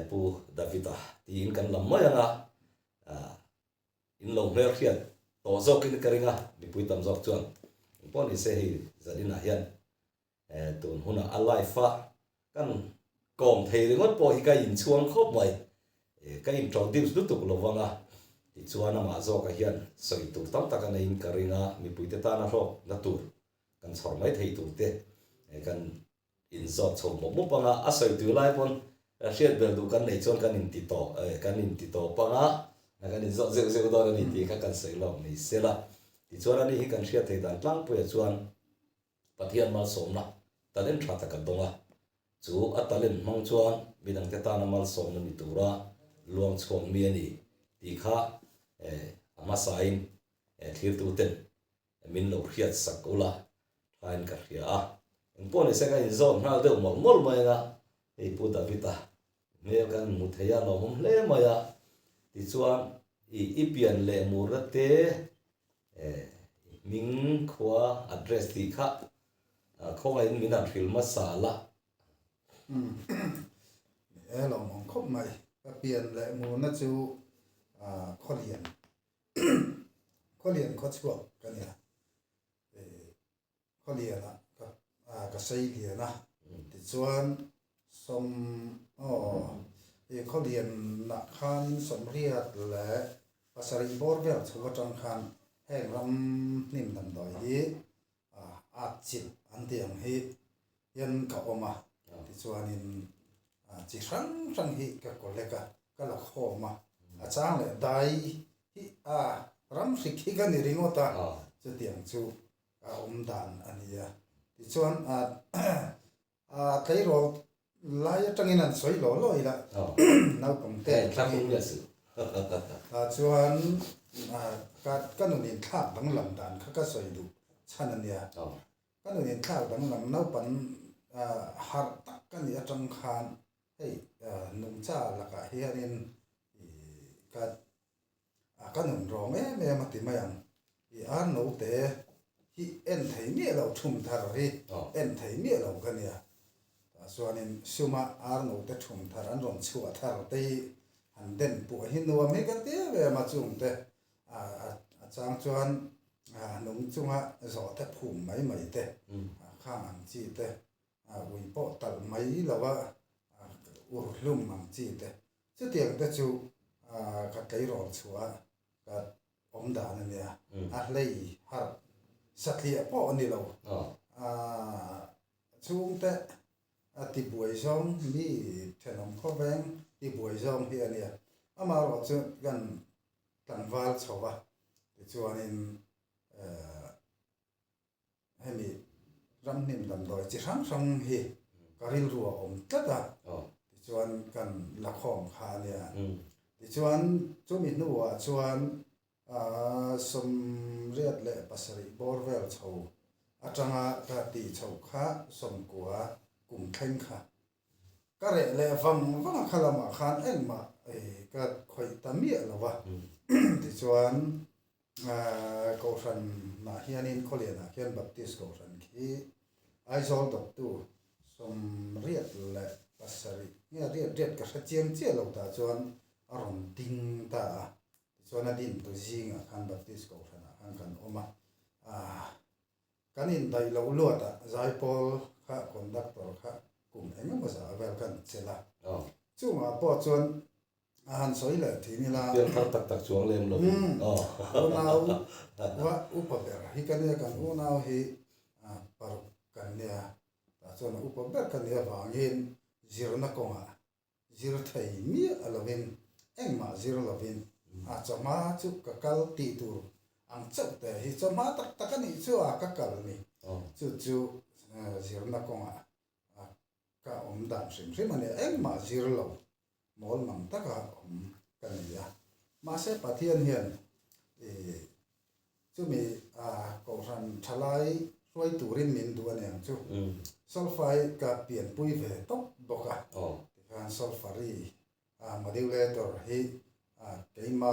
pu Davida ti in kan lam mai anga in long hler khiat to zok in karinga mi pui tam zok chuan pon ni se hi zadina hian tun huna alai fa kan kom thei ringot po hi ka in chuang khop mai ka in tro dims du tuk lovanga ti chuan ama zok a hian soi tur tam tak an in karinga mi pui te ta na ro na tur kan chhor mai thei tur te kan in zok chom mo panga a soi tu lai pon riat bel du kan nei chuan kan in ti to panga na kan in zok zeu do ni ti ka kan sei lom ni sela ti chuan ani hi kan riat thei dan tlang pu ya chuan pathian mal som na talen tha ta ka donga chu atalen mang chuan bidang te ta na mal som na mi tura luang chom mi ani ti kha ama sain thlir tu ten min lo riat sakula hain ka ria a pon ni se ka in zon na de mol mai nga ei pu Davida me kan mu theya lo hom hle maya ti chuan ipian le murate ming khwa address ti kha khonga in min an thil masala lo mong khop mai ka pian le mu na chu kholian kholian kho chuak kan ya kholian ka sei lian ti chuan som kholian na khan som riat le pasari bor vel chuwa tang khan heng ram nim dam doi hi a chip an tiang hi yan ka oma ti chuan in chi sang hi ka koleka ka la khoma a chang le dai hi ram rik hi ka ni ringota chu tiang chu dan ania ti chuan tei ro lai atangin an soi lo ila nau pong te thlang ya su chuan ka nu nin thak bang lam dan ka soi du chan ania ka nu nin thak bang lam nau pan har tak ka ni atang khan hei nung cha laka hianin ka nun rong me mati mayang no te hi en thei mi lo thum thar ri en thei mi lo ka nia chuanin suma no te thum thar an ron chhuwa thar te an den pu hi nuam he ka te ve ma chung te chang chuan nung chunga zo te phum mai te khang ang chi te ui po tal mai lawa ur hlum mang chi te chu tiang te chu ka tei ro chhuwa ka om da na nia lei har satlia po ni lo chung te ti buai zong mi thenom kho veng ti buai zong hi ania ama ro chu gan tanwal chowa ti chuanin hemi ram nim dam doi chi sang hi karil ruwa om tata ti chuan kan la khom kha nia ti chuan chu mi nuwa chuan som riat le pasari borvel chho atanga ka ti chho kha som kwa kum thleng kha ka re le wang khalama khan en ma ka khoi tamia lawa ti chuan ko ran na hianin kholiana hian baptist ko ran khi aizol dok tu som riat le pasari nia riat ka chiang che lo ta chuan aron ding ta chuan a din tu zinga khan baptist ko ran kan oma kanin dai lo luata zaipol kha conductor kha kum engam sa vel kan chela chunga po chuan han soi le thini la pian tak tak chuang lem lo unau wa upaber hi kan unau hi par kan nia ta chuan upaber kan nia wangin zirna konga zir thei mi alovin engma zir lovin chama chu ka kal ti tur ang chak te hi chama tak ani chu ka kal ni chu zirna konga ka dan sim ani engma zir lo mol mang taka kan ya ma se pathian hian chu mi ko ran thalai roi turin min du ani chu solfai ka pian pui ve tok boka kan solfari modulator hi keima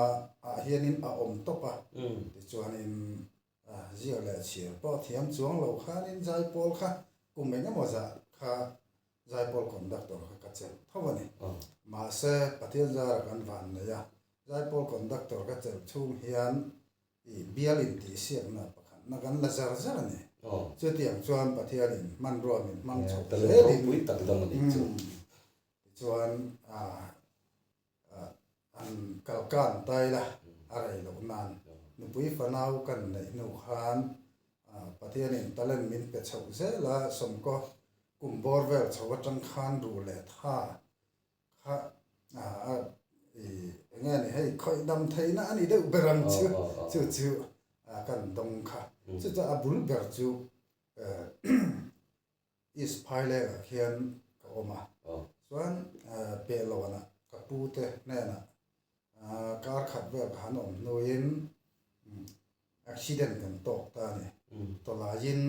hianin om topa ti chuanin zia le chiar po thiam chuang lo khanin jai pol kha kumeng mo za kha zai pol conductor ka chel thawani ma se pathian jar kan van ne ya zai pol conductor ka chel chung hian I bialin ti siam na pakhan na kan la zar zar ne chu tiang chuan pathianin man ruamin mang chho telin pui tak dang ni chu chuan an kalkan tai la arai lo nan nu pui fanau kan nei nu khan pathianin talen min pe chho ze la som ko kum bor vel chho tang khan ru le tha kha nghe này hay khoi đâm thấy na ani đâu berang chu kan dong kha chu cha abul ber chu is pile khian ka oma chuan pe lo na ka pu te ne na kar khat vel khan om noin accident kan tok ta ne to la yin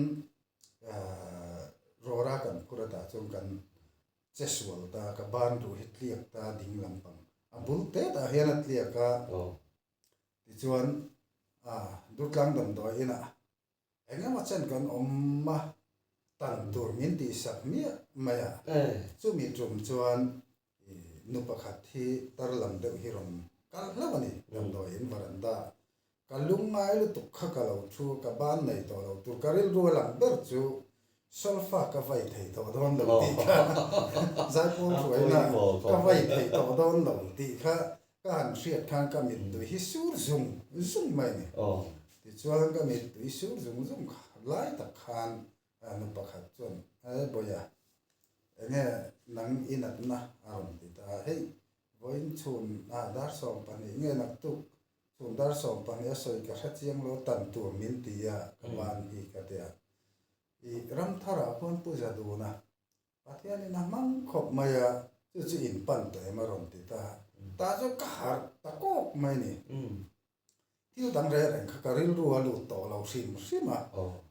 rora kan kurata chung kan cheswal ta ka ban ru hitliak ta ding lampang abul te ta hian atliak ka ti chuan dutlang dam do ina engam chen kan omma tan tur min ti sak mi maya chu mi trum chuan nu pakhat hi tarlam de hirom kal hlawani dam do in varanda kalung ngai lu tuk kha ka lo thu ka ban nei to lo tur karil ru lang ber chu solfa ka vai thei to don lo ti kha zai pol ruai na ka vai thei to don lo ti kha ka han hriat khan ka min du hi sur zum mai ni ti chuan ka mit du hi sur zum lai tak khan nu pakhat chuan boya enge nang inat na aron ti ta hei voin chun dar som pani nge nak tu chun dar som pani soi ka khachiang lo tan tur min ti ya ka ban hi ka te I ram thara pon puja du na pathian na mang khop maya chu in pan te maron ti ta jo ka har ta kok mai ni tiu dang re ren kha karil ru alu to lo sim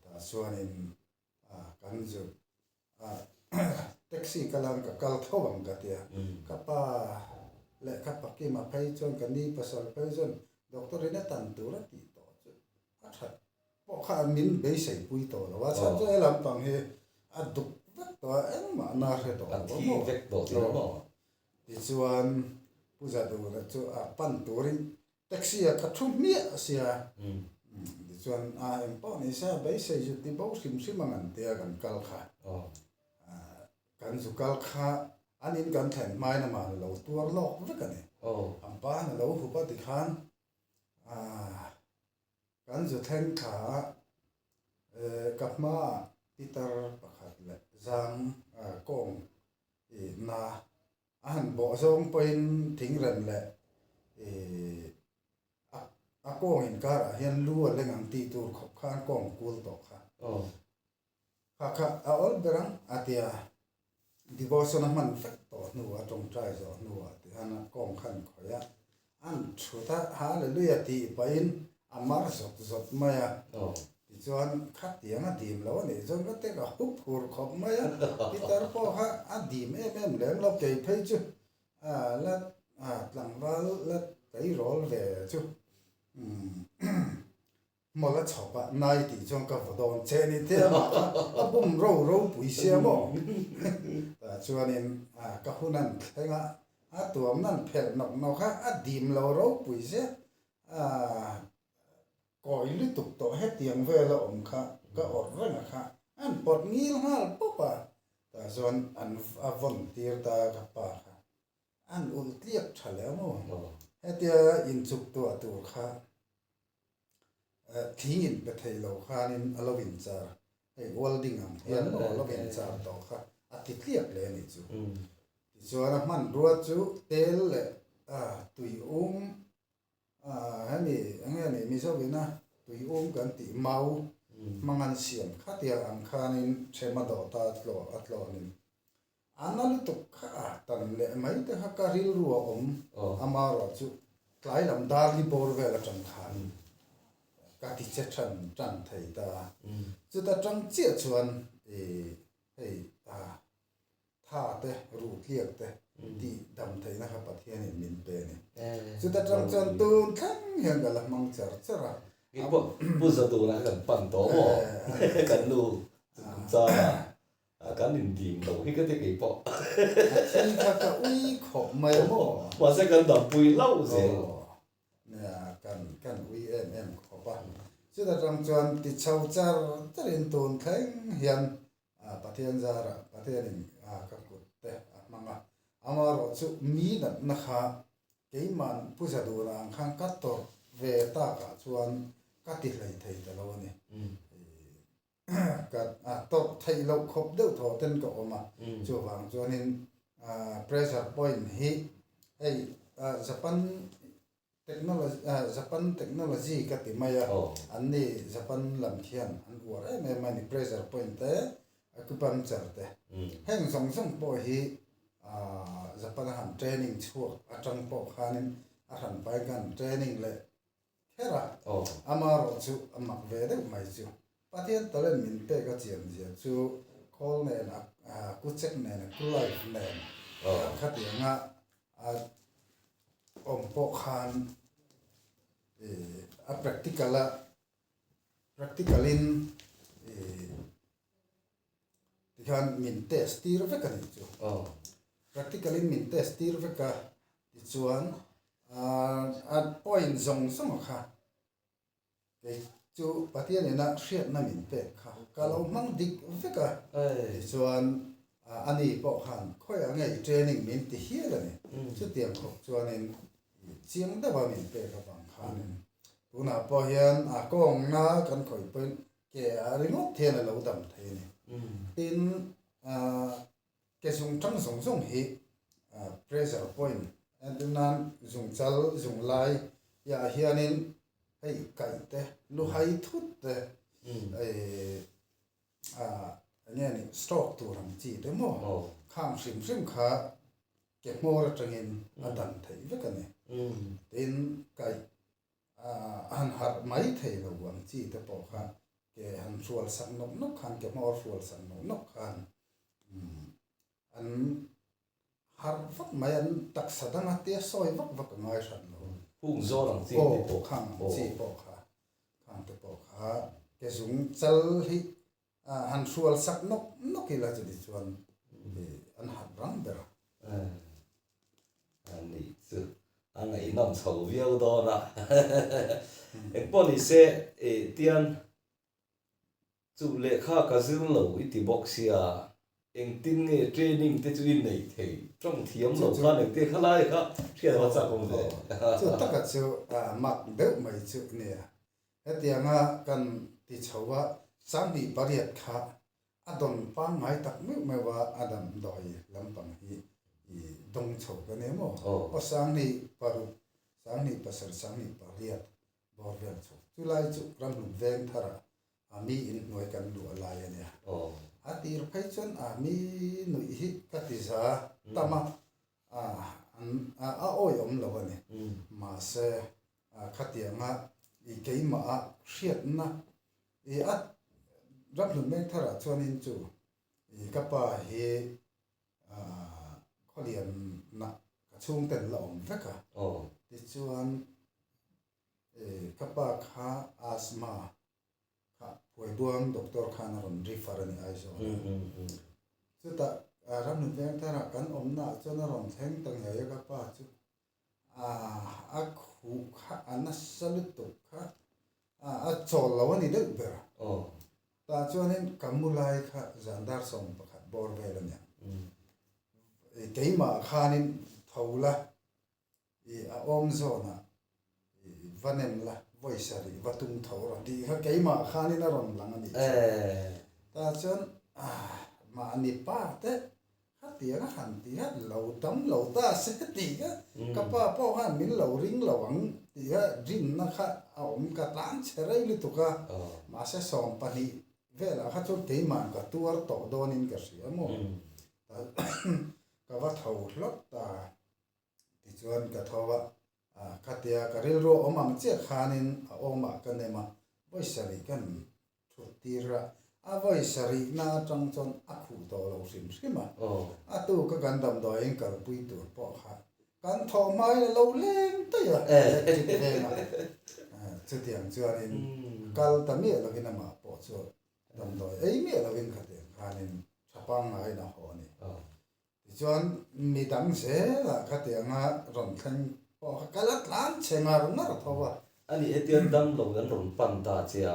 ta suanin kan ju taxi kalang ka kal thawang ka tia ka pa le ka pa ki ma phai chon kan ni pasal phai chon doctor ina tan tu ra ti to chu a that po kha min be sei pui to la wa cha che lam pang he a duk vek to en ma na he to thi vek to ti mo ti chuan puja du na chu a pan turin taxi a ka thum mi sia ti chuan em po ni sa be sei ju ti bo sim an te kan kal kha kan zu kal kha anin kan thlen mai na ma lo tuar lok vek ani am pa na lo hu pa ti khan kan zu thlen kha kapma Peter pakhat le zang kong na an bo zong poin thing ran le a kong in kara hian lu le ngang ti tur khop khan kong kul to kha a ol berang atia devotion man fek to nu a tong trai zo nu a ti han kong khan khoya an thuta hallelujah ti pain amar zot maya ti chuan khat tiang a dim lo ni zong ka te ka hup phur khop maya Peter po kha a dim em leng lo ke phei chu la tlangwal la kai rol ve chu mo la chopa nai ti chong ka vodon che ni te ma a bum ro pui sia mo ta chuanin ka hunan thenga a tuam nan phel nok kha a dim lo ro pui sia koi lu tuk to he tiang ve la om kha ka or ranga kha an pot ngil hal popa ta zon an a volunteer ta ka pa kha an ul tliak thale mo he tia in chuk to tu kha thingin pe thei lo khanin alovin char hei welding am hian alovin char to kha a ti tliak le ni chu ti chuan man ruat chu tel le tui hani angani mi so bina tui kan ti mau mangan siam khatia ang khanin chema do ta atlo nin anal tu kha tan le mai te ha ka ril ru om amaro chu klai lam dar li bor ve la chang khan ka ti che chan thei ta chu ta chang che chuan hei tha te ru kliak te di dam thei na kha pathian in min pe ni chu ta chang chan tun thang hian ga la mang chara Ipo puza tu na kan pan to mo kan lu cha kan in ding lo hi ka te ke po thi ka ui kho mai mo ma se kan dam pui lau ze nè kan ui em kho ba chu da rang chuan ti chau char tarin ton thleng hian pathian zara pathian ka kut te manga amaro chu mi na kha keiman puja du na khang kat to ve ta ka chuan ka ti hlei thei ta lo ni ka to thei lo khop deuh tho ten ka oma chu wang chuan in pressure point hi hey Japan technology ka ti maya anni Japan lam thian an war mani pressure point te acupuncture te heng song song po hi Japan han training chuak atang po khanin a han pai gan training le hera amaro chu amak ve de mai chu pathian tolen min pe ka chiam je chu call ne na ku check ne na ku life ne khati nga om po khan a practicalin tikhan min test tir ve ka ni chu practicalin min test tir ve ka ti chuan at point zong song kha ke chu pathian ena hriat na min pe kha ka lo mang dik ve ka ti chuan ani po khan khoi angai training min ti hiala ni chu tiang khop chuan in chiang da ba min pe ka bang khan tuna po hian kong na kan khoi pen ke ringot thian lo dam thei ni tin ke sung thang song song hi pressure point and nan zung chal zung lai ya hianin hei kai te lu hai thut te anh ni stroke tu ram chi te mo khang sim kha ke mor atangin adan thei ve ka ni tin kai an har mai thei lo wang chi te po kha ke han sual sang nok khan ke mor sual sang nok khan an har vak mai an tak sadang ate soi vak ngai san lo hung zo lang chi te po khang chi po kha khang te po kha ke zung chal hi han sual sak nok ila chu chuan an har rang ber ani chu angai nam chho viau do na ek poni se tian chu le kha ka zung lo iti boxia eng tin nge training te chu in nei thei trong thiam lo kha ne te khalai kha thia wa cha kom de chu taka chu mak deuh mai chu ne hetianga kan ti chowa sami pariat kha adon pa ngai tak me wa adam doi lampang hi dong chho ka ne mo o sang ni paru sang ni pasar sang ni pariat bor vel chu chulai chu ram lu veng thara ami in noi kan du alai ne atir phai chon ami nui hi ka ti za tama oi om lo ne ma se khatianga I keima hriat na at ram lu mek thara chuan in chu kapa hi kholian na ka chung ten la om veka ti chuan kapa kha asma kha poi duam doctor khan ron refer ani ai so chu ta ram lu mek thara kan om na chuan ron theng tang he kapa chu a khu kha anasalut to kha chol lo ani de ber ta chuanin kamulai kha zandar som pakhat bor vel ania keima khanin thola om zona vanem la voisari vatung thora di kha keima khanin ron lang ani ta chuan ma ani pa te tia han tia lo tam lo ta se tia kapa po han min lo ring lo ang tia rin na kha om ka tan cherei li tu ka ma se som pani vela kha chu te man ka tuar to donin ka sia mo ka va thau hlok ta ti chuan ka thawa ka tia ka ril ro omang che khanin oma ka nema voisari kan thutira avoi sari na tang chon akhu to lo sim sima atu ka gandam do eng kal pui tur po kha kan tho mai lo leng ta ya chu tiang chuan in kal ta mi lo gina ma po chu dam do ei mi lo gin kha te khanin pang ai na ho ni chuan mi dang se la kha tianga ron thang po kalat lan chengar na thawa ani etian dam lo gan ron pan ta chia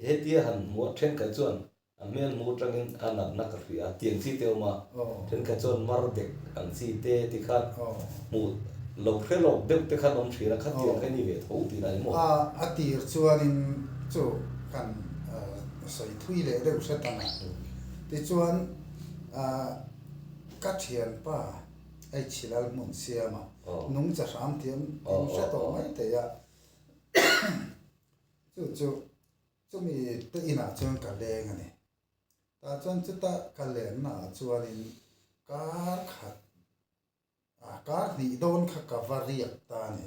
hetia han mo then ka chuan amen mu tangin anak na ka ria tiang chi teo ma then ka chuan mar dek ang chi te ti khat mu lo khe lo deuh te khat om thira khat tiang kai ni ve tho ti nai mo a tir chuan in chu kan soi thui le deuh se tanga ti chuan ka thian pa ai chilal mun siama nung cha ram thiam in sa to mai te ya chu mi te ina chuan ka leng ani ta chuan chu ta ka leng na chuan in kar khat kar ni don kha ka variak ta ni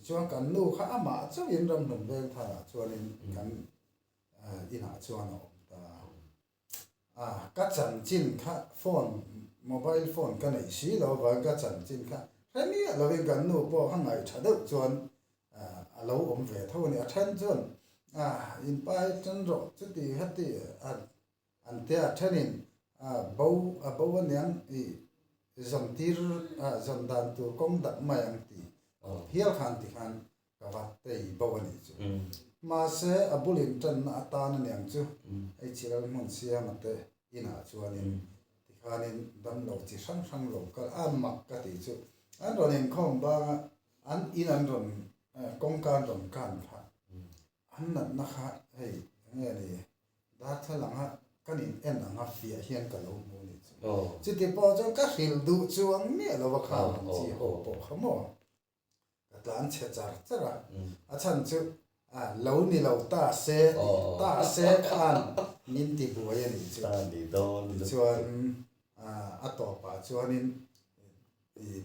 chuan kan nu kha ama chu in ram nun vel tha chuan in kan ina chuan om ta ka chan chin kha phone mobile phone ka nei si lo wa ka chan chin kha rani lo in kan nu po hangai thadau chuan alo om ve tho ni a than chuan in pai chan ro chu ti hati an te a thanin bo niang i zam tir zam dan tu kong dak mai ang ti hial khan ti khan ka wa te bo ni chu ma se abulin tan ata na niang chu ai chiral mon sia ma te ina chuanin ti khanin dam lo chi sang sang lo ka mak ka ti chu an ron in khom ba an in an ron kong kan ron kan kha an na kha hei nge ni da thalang ha kanin en anga fia hian ka lo mu ni chu chu ti po cho ka hil du chuang mi lo wa kha chi ho po khamo ka tlan che char chara a chan chu lo ni lo ta se khan nin ti bu ya ni chu ta ni don chuan a to pa chuan in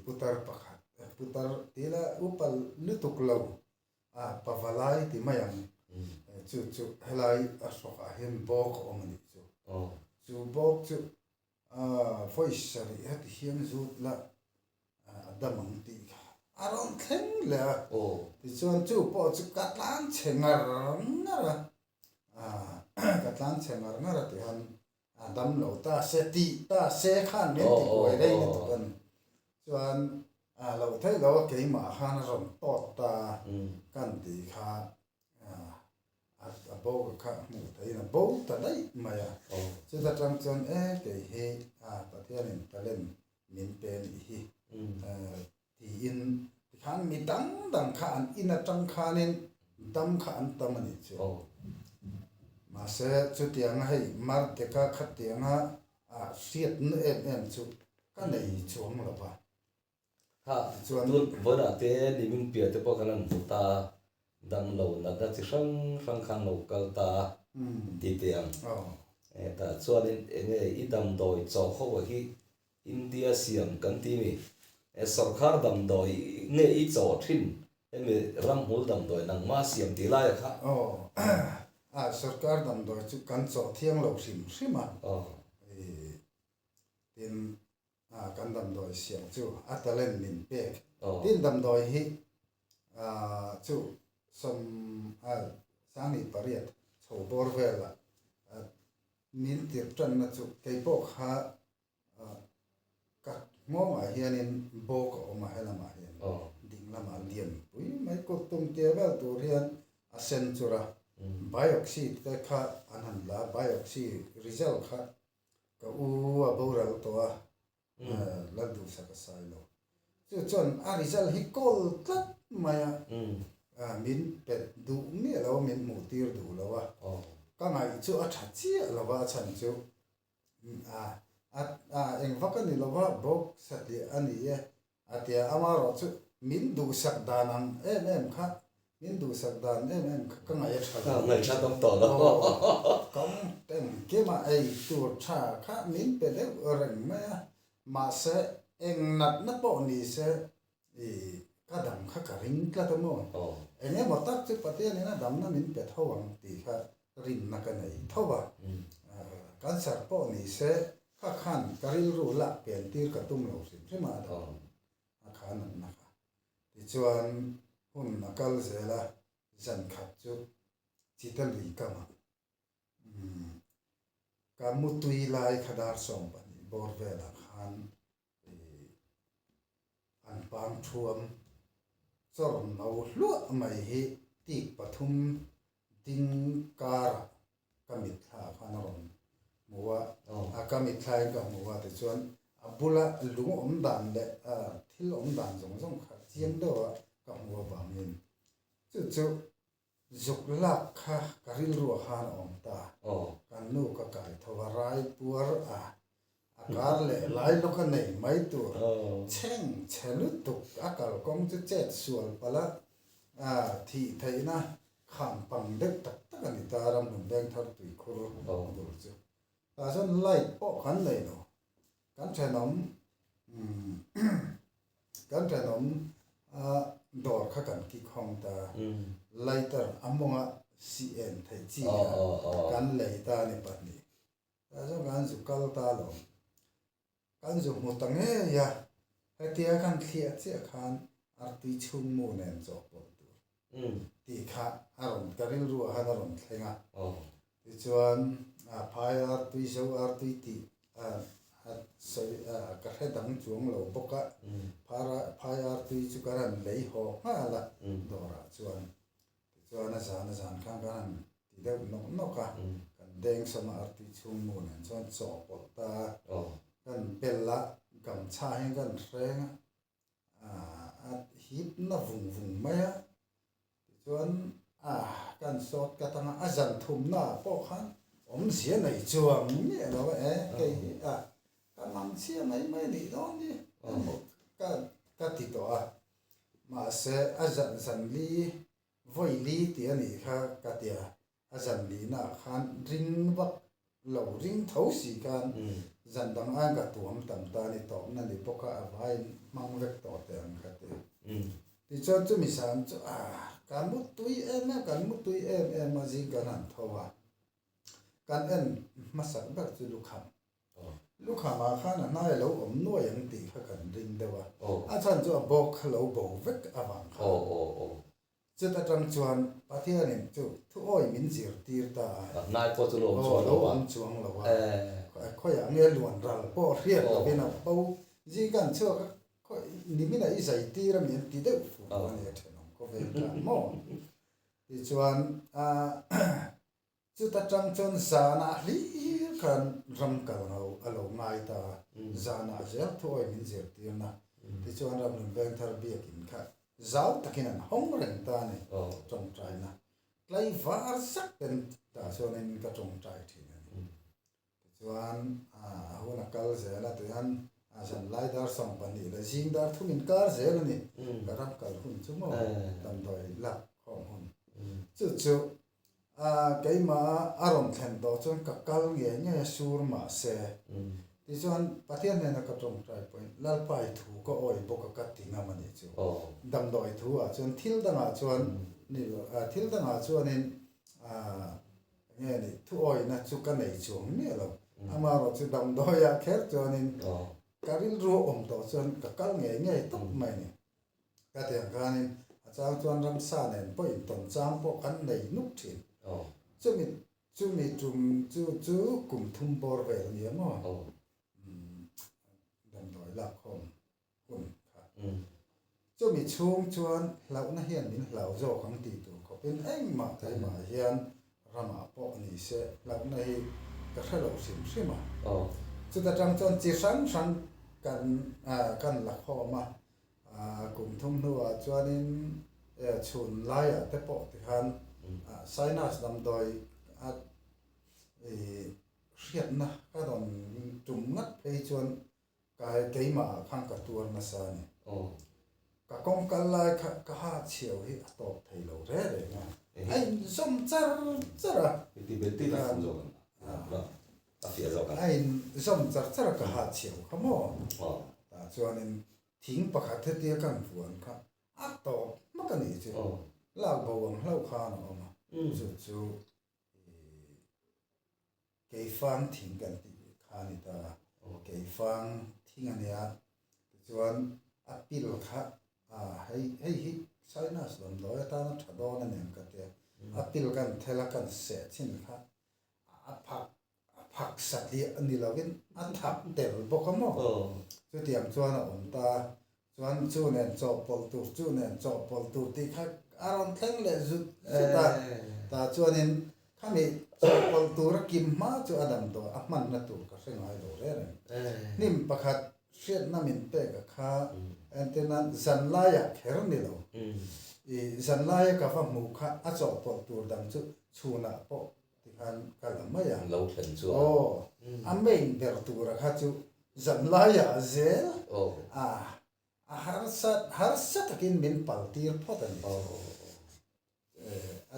putar pakhat putar tila upal lutuk lo pavalai ti mayang chu helai a sok a hem bok om ni chu bok chu voice sari hat hiam zu la damang ti aron theng le ti chuan chu po chu katlan chengar ngara katlan chengar ngara ti han dam lo ta se khan ne ti koi dei ni to kan chuan lo thei lo ke ma khan ron to ta kan ti kha bo kha mu thei na bo ta dai maya chu ta tang chuan ke he pathian in talen min pen hi ti in khan mi dang khan in a tang khanin dam khan tamani chu ma se chu tiang hei mar te ka khat tianga siat n em chu ka nei chuang lo ba ha chuan nu voda te limin pia te po kanan ta dam lo na da chi sang khan lo kal ta ti tiang ta chuan enge I dam doi cho kho hi India siam kan ti mi sarkar dam doi nge I cho thin eme ram hul dam doi nang ma siam ti lai kha sarkar dam doi chu kan cho thiang lo sim ma tin kan dam doi siam chu atalen min pe tin dam doi hi chu som sani pariat chho bor vela min tir tran na chu kei po kha ka mo ma hianin bo ko ma hela ma hian ding lama lian pui mai ko tum te vel tur hian a sen chura biopsy te kha anan la biopsy result kha ka a boral to la du sa ka sai lo chu chon a result hi kol tlat maya min pet du mi lo min mu tir du lo wa ka ngai chu a tha chi lo wa chan chu eng vakan ni lo wa bok sati ani ye atia amaro chu min du sak danang em kha min du sak dan em ka ngai tha tom to lo kom ten ke ma ai tu tha kha min pe le ren ma se eng nat na po ni se ka dam kha ka ring tla to mo ene mo tak chu patia ni na dam na min pe thawang ti kha rin na ka nei thowa kan sar po ni se kha khan karil ru la pen tir ka tum lo sim ma da khan na ka ti chuan hun na kal zela zan khat chu chital ri ka ma ka mutui lai khadar som pani bor vela khan an pang thuam chor no hlu mai hi ti pathum ding kara kamit tha khan ron muwa a kamit thai ka muwa te chuan abula lung om dan le thil om dan jong jong kha chiang do ka muwa bangin chu dục lak kha karil ruwa khan om ta kan nu ka kai thowarai puar akar le lai lo ka nei mai tu cheng chelu tuk akal kong chu chet sual pala thi theina kham pang dek tak tak ani taram nun deng thar tui khur dur chu ta son lai po khan nei no kan thenom kan thenom dor kha kan ki khong ta later amonga cn thai chi kan lei ta ni pa ni ta so kan zu kal ta lo kan zu mu tang he ya hatia kan thia che khan artui chung mu nen zo po tu ti kha aron karil ru ha ron thenga ti chuan phai artui so artui ti soi ka hedang chuang lo boka phai artui chu karan lei ho ha la dora chuan na zan khang kan ti deu no ka kan deng sama artui chung mu nen chuan cho po ta kan bella kam cha hen kan reng hip na vung maya chuan kan sot ka tanga azan thum na po khan om sia nei chuang ni lo ke ka mang sia mai ni do ni ka ti to ma se azan san li voi li ti ani kha ka tia azan li na khan ring bak lo ring thau si kan zan dang an ka tuam tam ta ni to na ni poka avai mang vek to te an kha te ti chon chu mi san chu kan mu tui em ma ji kan an thowa kan en masak ber chu lu kham ma khan na lo om no yang ti kha kan ring dewa a chan chu bok lo bo vek awang kha chu ta tang chuan pathian in chu thu oi min zir tir ta nai po chu lo chuang lo wa khoi ang nge luan ral po riat lo bina po ji kan chu khoi ni mina i sai ti ram yen ti de fu ne theno ko ve ka mo ti chuan chu ta tang chon sana li kan ram kal no alo ngai ta zana zel thu oi min zir tir na ti chuan ram nun veng thar bi kin kha zau takin an hong reng ta ni trong trai na lai var sak pen ta so nen ka trong trai thi ni chuan huna kal zela te han san lai dar som pani la jing dar thumin kar zel ni ka ram kal hun chu mo tam doi la khom hun chu cái mà aron thèn đó chuan ka kal nge sur ma se ti chuan pathian ne na ka trong trai point lal pai thu ko oi bo ka tinga mani chu dam doi thu chuan thil danga chuan ni thil danga chuan in nge ni thu oi na chu ka nei chuang ni lo ama ro chu dam doi ya kher chuan in karil ru om to chuan ka kal nge tok mai ni ka te kan in chang chuan ram sa nen point ton chang po kan nei nuk thin chu mi chu kum thum bor ve ni mo dam doi la khom kun kha chu mi chung chuan lau na hian min lau zo khang ti tu ko pin eng ma kai ma hian rama po ni se lau na hi ka thalo sim ma chu ta tang chon chi san kan la khoma kum thum nu chuan in chun lai te po ti han sinus dam doi riat na ka don tum ngat phei chuan kai keima khang ka tur na sa ni ka kong kal lai ka ha chiao hi atop thei lo re na ai som char ti beti la fu zo kan ta fia zo kan ai som char ka ha chiao khamo ta chuan in thing pakhat the tia kan fuan kha atop ma ka ni chu lau bawang lau kha no ma chu cái phang thing kan ti kha ni ta cái phang thing ania chuan apil kha hei hi sinus dam doi ta na thado na nem ka te apil kan thela kan se chin kha hoặc sạch đi anh đi lâu in ăn tháp đều bốc không mò chú tiệm chuan là ổn ta chuan chú nên cho bol tu chú nên cho bol tu thì khác aron theng lệ rút ta chuan nên khá mi cho bol tu ra kim má chú adam to man na tu ka sinh ai đồ đấy nim pakhat siết na min pe ka kha antenan zan la ya kher ni lo zan la ya ka fa mu kha a cho bol tu dang chu chuna po thì han ka la ma ya lâu phần chu amen ber tu ra kha chu zan la ya zel har sat takin min pal tir photan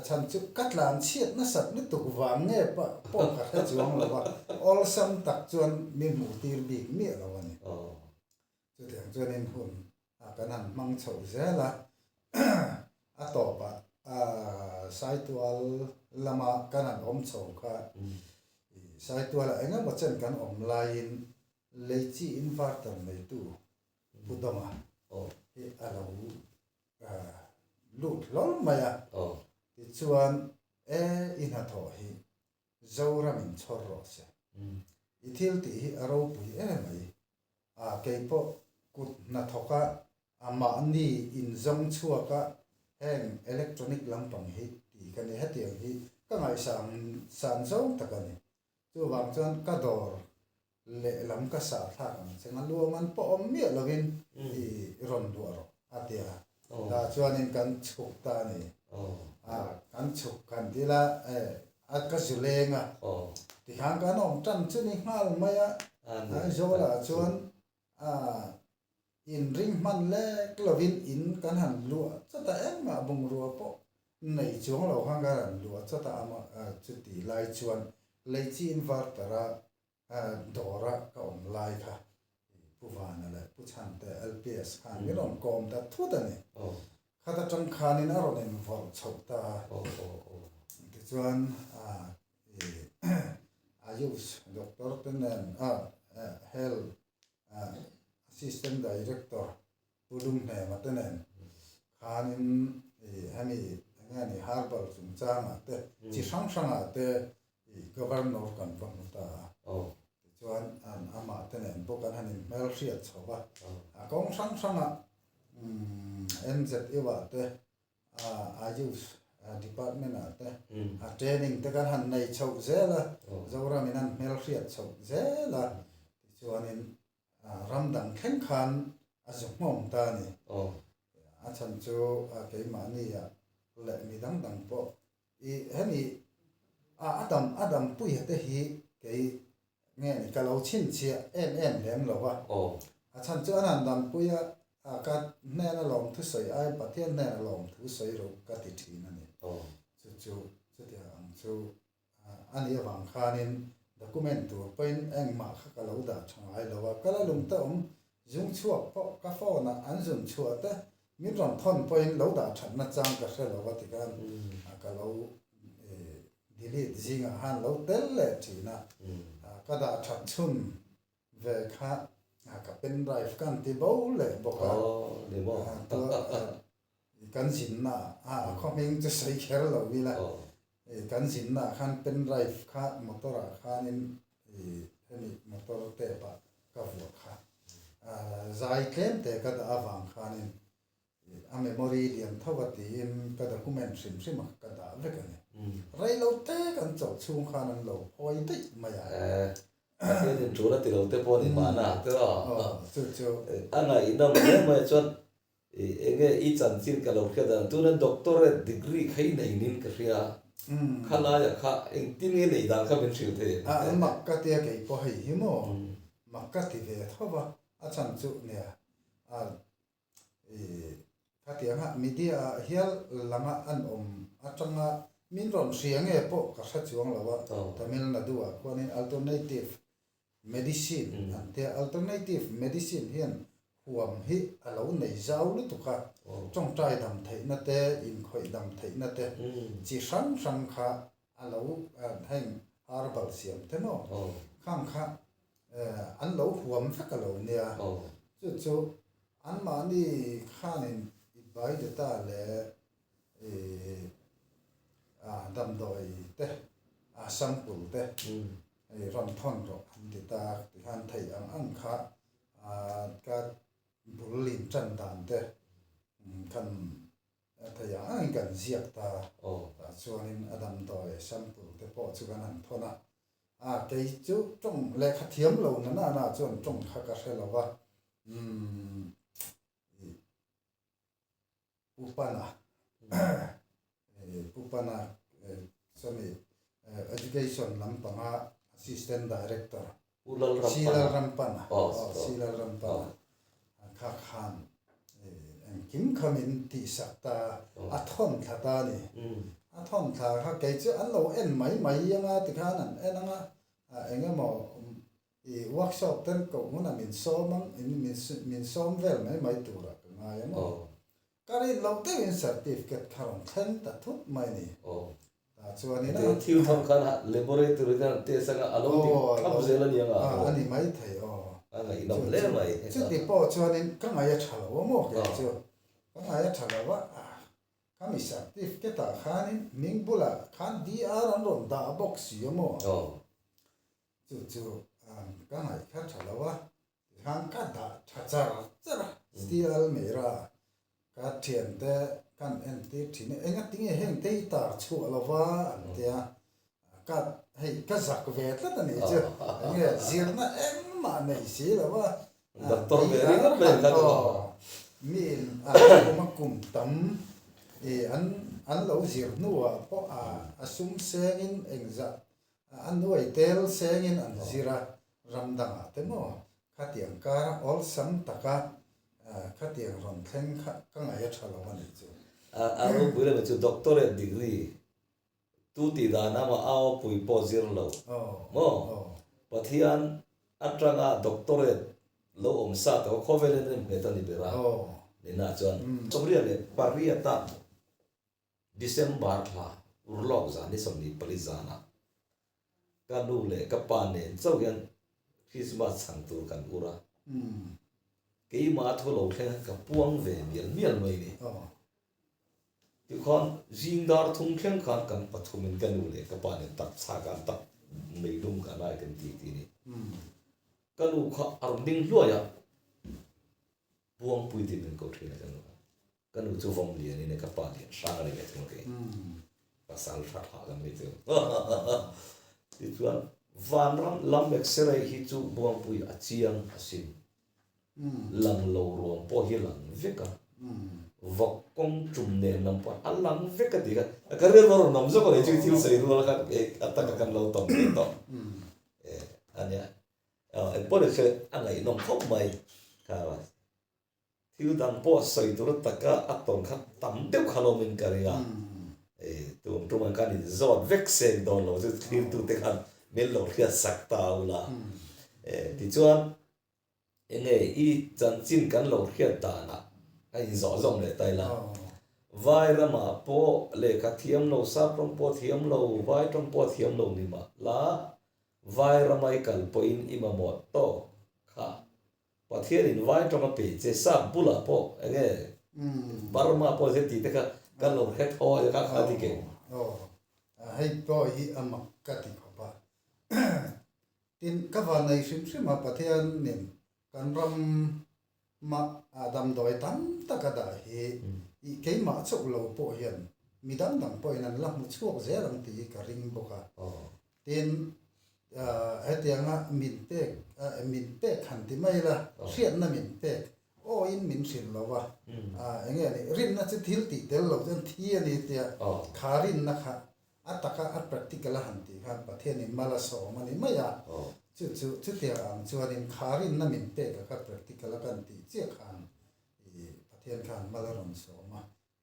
chan chu kat lan chiat na sat ni tu wang nge pa po ka chuang lo ba all sam tak chuan min mu tir bi mi lo ani chu tiang chuan in hun kan han mang chho zela a to pa sai tual lama kan han om chho kha sai tual enga mo chen kan om lain leichi inverter nei tu budama hi alo lut lol maya ti chuan in ha tho hi zora min chor ro se i thil ti hi aro pui mai ke po kut na thoka ama ni in zong chuaka heng electronic lampang hi ti kan he tiang hi ka ngai san zong takani chu wang chuan ka dor le lam ka sa thak senga luangan po om mi lovin i ron duaro atia da chuan in kan chuk ta ni kan chuk kan dila ka zulenga ti hang kan om tan chu ni ngal maya zola chuan in ring man le klovin in kan han lu chata em ma bung ruwa po nei chuang lo hang ga ran lu chata ama chu ti lai chuan leichi inverter dora ka om lai kha puwana le puchan te lps khan ni ron kom ta thu ta ni khata tang khan in aron en vol chok ta ti chuan ayush doctor tenen health assistant director pudum ne matenen khan in hani ngani harbal chung changa te chi sang sanga te governor kan pamuta chuan ama tenen bokan hanin mel riat chowa kong sang nz ewa te ayush department te training te kan han nei chho zela zora minan mel riat chho zela chuanin ramdang khen khan azumom ta ni chan chu ke mani ya le mi dang dang po I hani adam pui te hi ke nghe ni ka lo chin chia em lem lo wa chan chu anan dam pui ka ne na lom thu soi ai pathian ne na lom thu soi ro ka ti thi na ni chu ti ang chu ani wang khanin document tu point eng ma kha ka lo da chang ai lo wa ka la lung ta zung chuak po ka fo na an zum chua ta mi ron thon point lo da chan na chang ka se lo wa ti kan ka lo delete zinga han lo tel le thina ka da chan chun ve kha ka pen drive kan ti bo le bo ka de bo kan sin na coming to say kher lo wi la kan sin na khan pen drive kha motor khanin hemi motor te pa ka vu kha zai klem te ka da awang khanin a memory lian thawati in ka document sim ka da ve kan rai lo te kan chau chung khanan lo hoi te maya thế nên chú là từ đầu tới bốn thì mà na thế đó anh ấy năm nay mà chọn cái ít chân xin cái lâu kia đó tôi nên doctor degree khai này nín cái gì khá là khá anh tin cái này đang khá bên siêu thế mặc cái tiệc cái bao hay hiếm mà mặc cái tiệc về thôi ba chân chú nè cái tiệc media hial lama an achanga min ron siang e po ka sa chuang lawa Tamil Nadu kwanin alternative medicine ante alternative medicine hian huam hi alo nei zau lu tuka trong trai dam thei na te in khoi dam thei na te chi sang kha alo heng herbal siam te no khang kha an lo huam thak alo nia chu an ma ni khanin bai de ta le dam doi te sample te รอนท่อนรอกติตาติฮันไทยอังคะก็บุลินจันดานเตกันไทยกันเสียกตาส่วนนี้อดัมดอยสัมปุเตปอจุกันหันทนะเกยจุจงเลขเทียมเรานั่นน่ะจนจงขักกระเสลว่าอุปนาสมัยeducation ลำปังassistant director ศิลารัมปันศิลารัมปันข้าขันกิมขมินติสักตาอัทอนทัตานี่อัทอนทัตาเกยจุอันเราไม่ยังติขานั่นนะมอworkshop เต้นก็มันมินซ้อมมินซ้อมเวลไม่ตัวละก็ง่ายมั้งการที่เราได้เป็น certificate คารองเทนแต่ทุกไม่นี่ส่วนนี้นะที่ทำกันlaboratory นั่นเตะสังอารมณ์ที่ทำเสร็จแล้วยังอันนี้ไม่ไทยอะไรน้องเล่ไหมจุดที่พอส่วนนี้ก็ง่ายฉลาดว่ามั่วกันจุดก็ง่ายฉลาดว่าก็มี certificate ข้านี่มิงบุละข้าดีอารันรอนดาบ็อกซี่มั่วจุดก็ง่ายแค่ฉลาดว่าข้างก็ด่าชัดสตีลเมราก็เทียนแต่กันที่ที่นี่ติ้งเห็นที่ตาชัวร์ว่าเดียก็ให้ก็สักเวทแล้วตอนนี้จุดจีนน่ะมาในสิแล้วว่าด็อกเตอร์เบรีก็เป็นกันมีมากุมตั้มอันเราจีนนัวเพราะซุ่มเสียงเองจะอันด้วยเทลเสียงอันจีระรำดังแต่โม่ขัดยังการ all สัมตะกะขัดยังรอนเทงก็ง่ายฉลาดวันนี้จุดรู้ปุ๋ยเลยมันจุดด็อกเตอร์ดีกรีตูตีดานามาเอาปุ๋ยโพซิร์เราโม่ปัทยันอัตราด็อกเตอร์เราซาตัวเขาเวลนี่เมตันนิเบราเนี่ยน่าจวนสมเรียนเลยปาริยตาดิเซมบาร์ละอุรลอกจานี่สมนิปริจานะกันดูเลยกับปานเนี่ยเจ้ายันคริสต์มาสสังตัวกันอุระกี่มาทุเราแค่กับพวงเวเมียนไม่เนี่ยที่คนจิงดาร์ทุ่งแข่งขันกันปัทุมินกันดูเลยกับปานเนี่ยตัดสากันตัดไม่ดุมกันได้กันทีนี่กันดูเขาอารมณ์ดิ้งล้วยพวงปุยที่เป็นกูที่นั่นกันดูจูฟงเลียนี่กับปานเนี่ยสร้างอะไรแบบนี้ภาษาชัดหากันไม่ถึงที่ชวนวันรำลำเอ็กซ์เรย์ฮิจูพวงปุยอาเจียงอาศินหลังโลรวมพอฮิหลังเวกันวักกงจุ่มเนินน้ำปนอันหลังเวกันดีกันก็เรื่องเราหนุ่มสักคนที่ที่เรารู้แล้วกันอัตตะกันเราต้องอันเนี้ยพอเด็กอันไหนน้องเขาไม่ครับที่ดังพอใส่ตัวตะกะอัตตงครับตั้มเด็กขลุ่มกันเลยตัวมันกันนี่จอดเวกเซนโดนเราจะที่ตัวเด็กกันเมลโลเรียสักตาอุละที่ชวนอีจันจินกันโลเรียตานะไอ้จอจงเลยไตละวายระมาพอเลขาเทียมโลซาปรมพอเทียมโลวายตรมพอเทียมโลนี่มาละวายระมากันพออินอิมาหมดโตค่ะพอเทียนวายตรมเปเจซาบุลาพอบาร์มาพอเจติเตกันโลเรียทอยกันขาดิเก่งให้พออีอามักกติขบตินก็ว่าในชิมมาประเทศนี่กันรำมาดำดอยตั้มตะกะได้อีเกี่ยมาชุกเราพอเห็นมีดำพอนั้นละมุชวกเจรังตีกริงบกะตินไอ้เตียงมินเป็กขันที่ไม่ละเสียนน่ะมินเป็กโอ้อินมินสินแล้ววะอย่างเงี้ยนี่รินน่ะจะทิลติเดลเราจนที่นี่เตียขารินนะคะอัตตะกะอัต practical หันตีครับประเทศนี้มาละสองมันนี่ไม่ยากจุดเดียวชวนนินขารินน่ะมินเป็กกับ practical กันตีเจ้าขันประเทศขันมาละรอนสองมา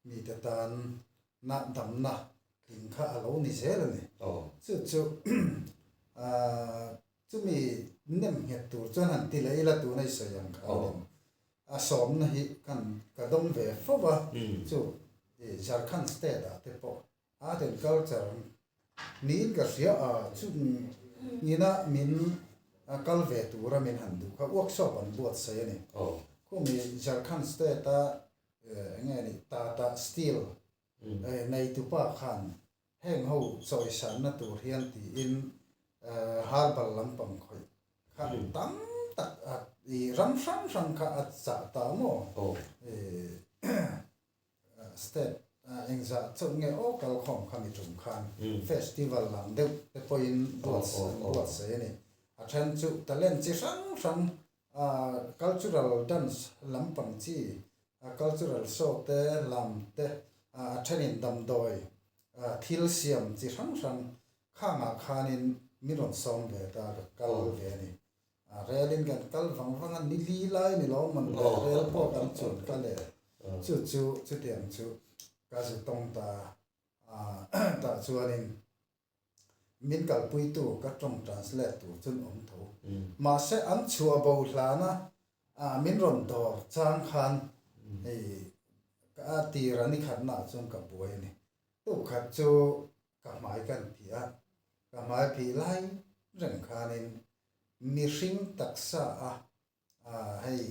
มีแต่ตานนัดำนะถึงข้าเรานี่เสียเลยนี่จุมีเนื่องเหตุตัวจนหันตีเลยละตัวในสยามเขาสอมนะฮิกันกระดมเวฟว่าจุจาร์คันสเตดเตปเดินคัลเจอร์นี่ก็เสียจุนี่นะมินคัลเวตัวรามินหันดูเขาวอร์กช็อปอันบวชเสียนี่ก็มีจาร์คันสเตดไงนี่ตาสตีลในตุปาขันแห้งหูซอยสันนะตัวเรียนตีอิน har bal lampang khoi kha tam tak I ram sang kha at sa ta mo state engza chunge o kal khom khami chung khan festival lam de te point buat se ni a than chu talent chi sang cultural dance lampang chi cultural show te lam te a thenin dam doi thil siam chi sang khanga khanin miron som ve ta kal ve ni relin kan kal wang ni li lai ni lo man rel po kan chun kale chu tiang chu ka su tong ta ta chuanin min kal pui tu ka trong translate tu chun om tho ma se an chua bo hlana min ron dor chang khan ei ka ti rani khat na chung ka buai ni tu khat chu ka mai kan phia ka mai phi lai reng khanin mi hring taksa hei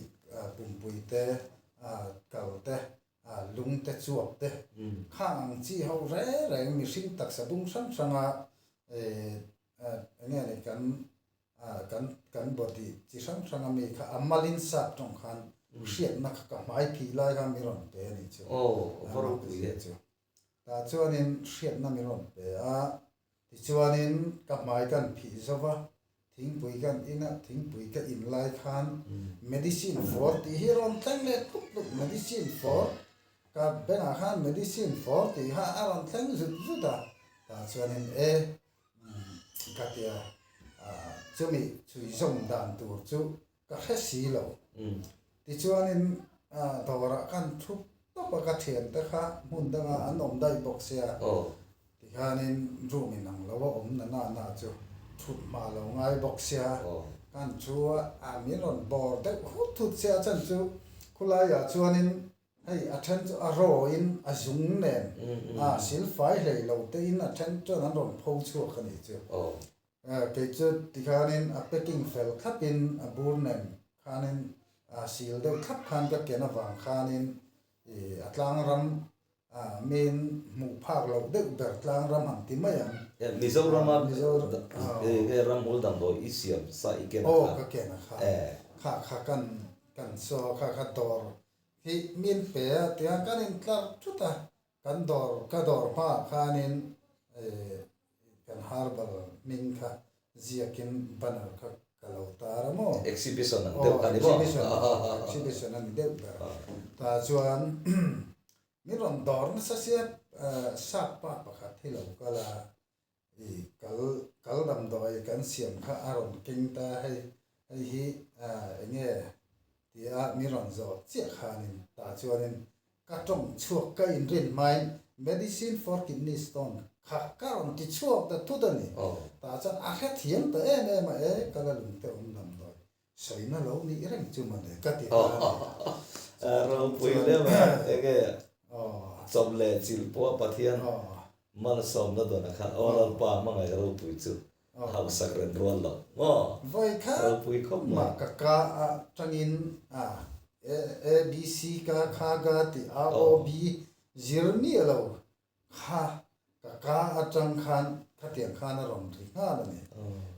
pumpui te kal te lung te chuak te khang chi ho re mi hring taksa bung sang enge ne kan body chi sang mi kha amalin sa tong khan hriat na ka mai phi lai ga mi ron pe ni chu varo pui chu ta chuanin hriat na mi ron pe ti chuanin ka mai kan phi zawa thing pui kan ina thing pui ka in lai khan medicine for ti hiron tang le tuk medicine for ka bena khan medicine for ti ha aron tang zu da ta chuanin ka tia chumi chui som dan tu chu ka hesi lo ti chuanin dawra kan thup to ka thian ta kha mun da an om dai box ya ti khanin room in ang lo om na chu thut ma lo ngai box ya kan chu mi ron bor de khut thut sia chan chu khulai ya chuanin hei a then chu a ro in a zung nen sil fai hlei lo te in a then chu an ron phou chu khani chu ke chu ti khanin a packing fel khapin a bur nen khanin sil de khap khan ka kena wang khanin atlang ram main mu phak lo de ber tlang ram ham ti mai am Mizoram ram mul dam do isiam sa ikena ka kena kha kan so kha dor hi min pe te kan in tlar chuta kan dor pa khanin kan harbal min kha ziakin banner kha kalau taramo exhibition an deu kan bo exhibition an deu ta chuan mi ron dor na sa sia sa pa pakhat thilo kala kal dam doi kan siam kha aron king ta hei hi nge tia mi ron zo che khanin ta chuanin ka tong chuak ka in rin mai medicine for kidney stone kha karon ti chuak ta tu da ni ta chan a kha thiam ta ma kala lung te dam doi soi na lo ni reng chu ma ne ka ti ro pui le ma ege som le chil po pathian mal som na do na kha oral pa ma ngai ro pui chu hau sakren ruan lo voi kha ro pui khop ma ka tangin a b c ka kha ga ti a o b zirni lo kha ka atang khan khatiang khan rom ri nga la ni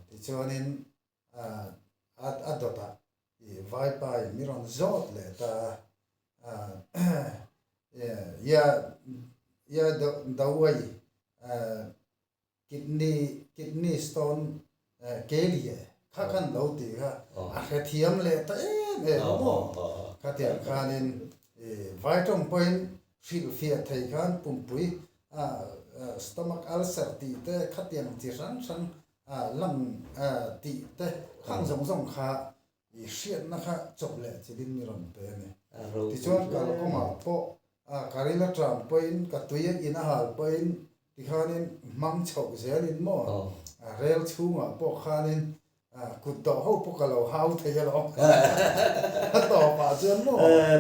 ti chonin adota vai pai mi ron zot le ta ya dawai kidney stone kelie kha kan lo ti ha a khathiam le ta mo khatiang khanin vital point feel fear thai khan pumpui stomach ulcer ti te khatiang chi sang lam ti te khang zong kha i hriat na kha chop le chilin mi ron pe ni ti chuan kal ko ma po karila tram point ka tuya ina hal point ti khanin mang chok zelin mo rel chunga po khanin kut do ho po kalo hau thei lo to pa chuan mo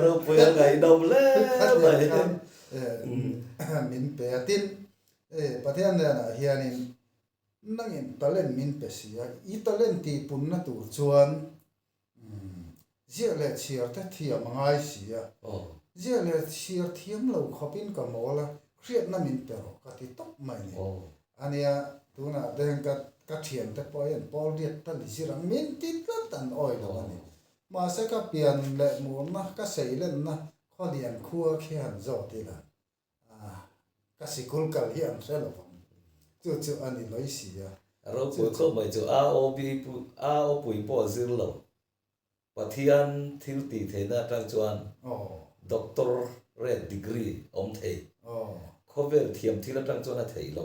ro pui gai dom le min pe tin pathian na hianin nangin talen min pe sia I talen ti punna tur chuan zia le chiar ta thiam ngai sia zia le chiar thiam lo khopin ka mola khriat na min pero ka ti tok mai ni ania tuna deng ka ka thiam te poin pol riat ta li sirang min tit lan tan oi lo ani ma se ka pian le mu na ka sei len na kholian khua khian zo ti la ka sikul kal hian selo chu ani loi si ya ro pu ko mai chu a o pui po zir lo pathian thil ti theina tang chuan doctor red degree om thei khovel thiam thila tang chuan a thei lo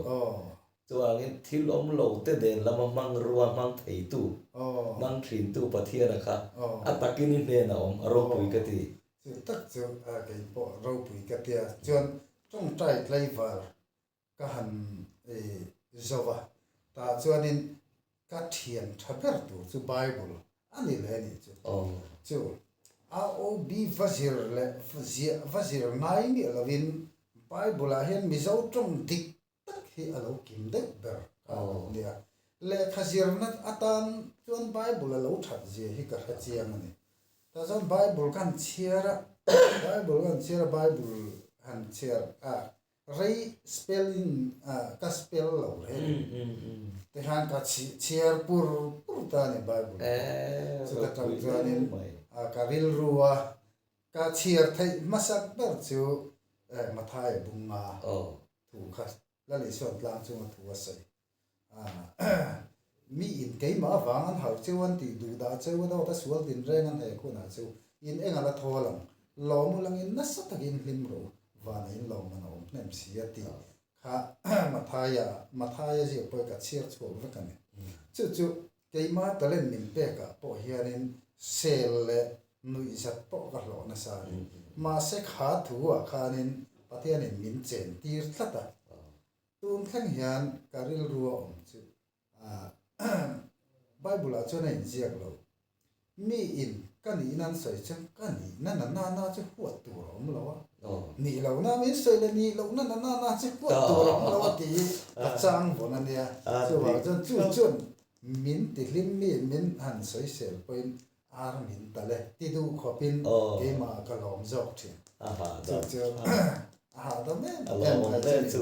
chuan in thil om lo te den lama mang ruwa mang thei tu mang thin tu pathian a kha a takin in ne na om ro pui ka ti chu tak chu a ke po ro pui ka tia chuan trong trai tlai var ka han zova ta chuan in ka thian thaber tu chu bible ani le ni chu a o bi vazir le vazir nai mi lovin bible a hian mi zo trong dik tak hi alo kim dek ber nia le khazir na atan chuan bible alo that je hi ka kha chiang ani ta zon bible kan chiara bible han chiar rei spelling ka spell lo le te han ka chiar pur ta ni bible so ka tang chuanin ka ril ruwa ka chiar thai masak ber chu mathai bunga thu kha la le son tlang chu thu asai mi in ke ma wang an hau chuan ti du da chu da ta sual din reng an he ko na chu in engala tholang lo mu lang in na sa takin hlim ro wa na in lo man om nem sia ti kha mathaya ji po ka chiar chu wa kan chu ke ma talen min pe ka po hianin sel le nui zat po ka lo na sa ma se kha thu wa khanin pathian in min chen tir thlata tun khang hian karil ruwa om chu bible a chona in ziak lo mi in kani nan soi chang kani na chu huat tu rom lo ni lo na min soi le ni lo na chu huat tu rom lo ti ka chang bon an ya chu wa chu min ti lim mi min han soi sel poin ar min tale ti du khopin ke ma ka lom jok thi chu da men chu